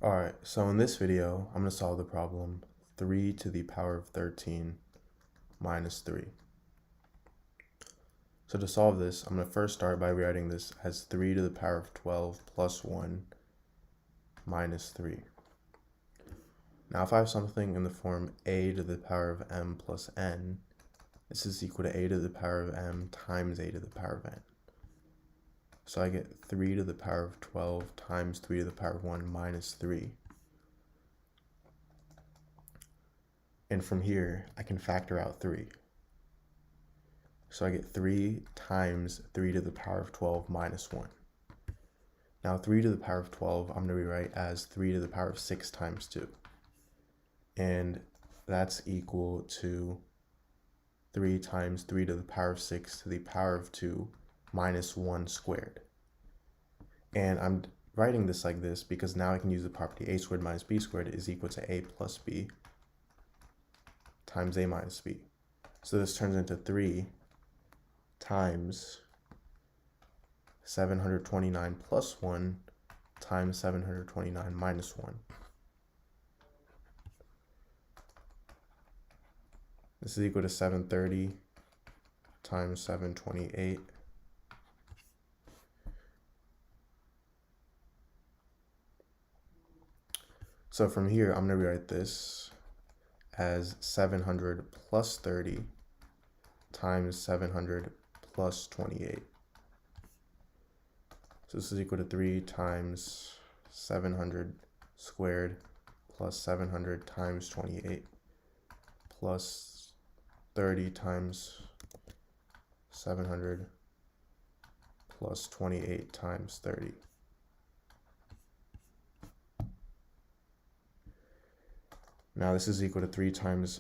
Alright, so in this video, I'm going to solve the problem 3 to the power of 13 minus 3. So to solve this, I'm going to first start by rewriting this as 3 to the power of 12 plus 1 minus 3. Now if I have something in the form a to the power of m plus n, this is equal to a to the power of m times a to the power of n. So I get 3 to the power of 12 times 3 to the power of 1 minus 3. And from here, I can factor out 3. So I get 3 times 3 to the power of 12 minus 1. Now 3 to the power of 12, I'm going to rewrite as 3 to the power of 6 times 2. And that's equal to 3 times 3 to the power of 6 to the power of 2 minus 1 squared. And I'm writing this like this because now I can use the property a squared minus b squared is equal to a plus b times a minus b. So this turns into 3 times 729 plus 1 times 729 minus 1. This is equal to 730 times 728. So from here, I'm going to rewrite this as 700 plus 30 times 700 plus 28. So this is equal to 3 times 700 squared plus 700 times 28 plus 30 times 700 plus 28 times 30. Now this is equal to 3 times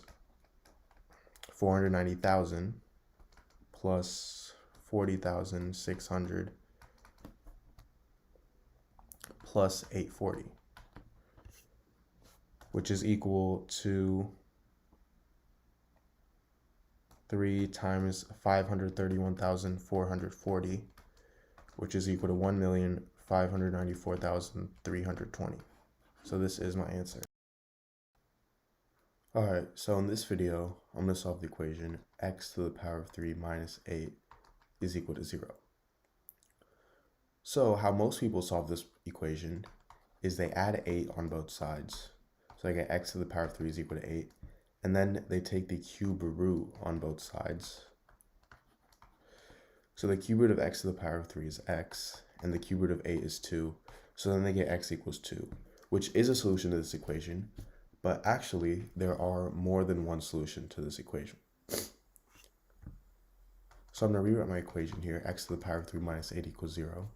490,000 plus 40,600 plus 840, which is equal to 3 times 531,440, which is equal to 1,594,320. So this is my answer. Alright, so in this video, I'm going to solve the equation x to the power of 3 minus 8 is equal to 0. So how most people solve this equation is they add 8 on both sides. So I get x to the power of 3 is equal to 8. And then they take the cube root on both sides. So the cube root of x to the power of 3 is x, and the cube root of 8 is 2. So then they get x equals 2, which is a solution to this equation. But actually, there are more than one solution to this equation. So I'm going to rewrite my equation here, x to the power of 3 minus 8 equals 0.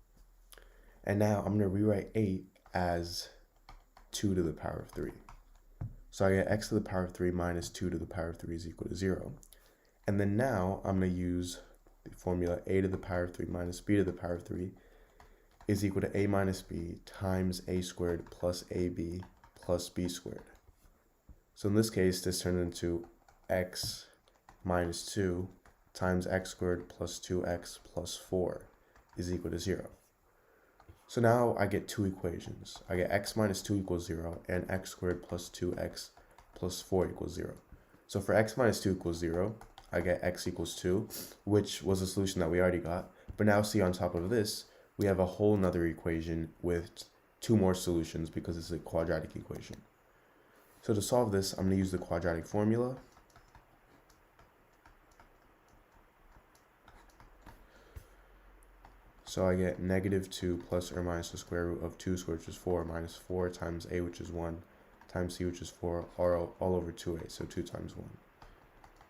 And now I'm going to rewrite 8 as 2 to the power of 3. So I get x to the power of 3 minus 2 to the power of 3 is equal to 0. And then now I'm going to use the formula a to the power of 3 minus b to the power of 3 is equal to a minus b times a squared plus ab plus b squared. So in this case, this turns into x minus 2 times x squared plus 2x plus 4 is equal to 0. So now I get two equations. I get x minus 2 equals 0 and x squared plus 2x plus 4 equals 0. So for x minus 2 equals 0, I get x equals 2, which was a solution that we already got. But now see on top of this, we have a whole nother equation with 2 more solutions because it's a quadratic equation. So to solve this, I'm going to use the quadratic formula. So I get negative 2 plus or minus the square root of 2 squared, which is 4, minus 4 times a, which is 1, times c, which is 4, all over 2a, so 2 times 1.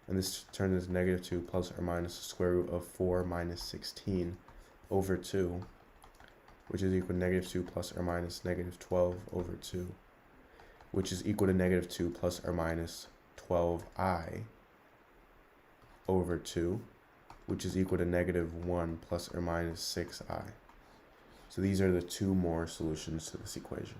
And this turns into negative 2 plus or minus the square root of 4 minus 16 over 2, which is equal to negative 2 plus or minus negative 12 over 2. Which is equal to negative 2 plus or minus 12i over 2, which is equal to negative 1 plus or minus 6i. So these are the 2 more solutions to this equation.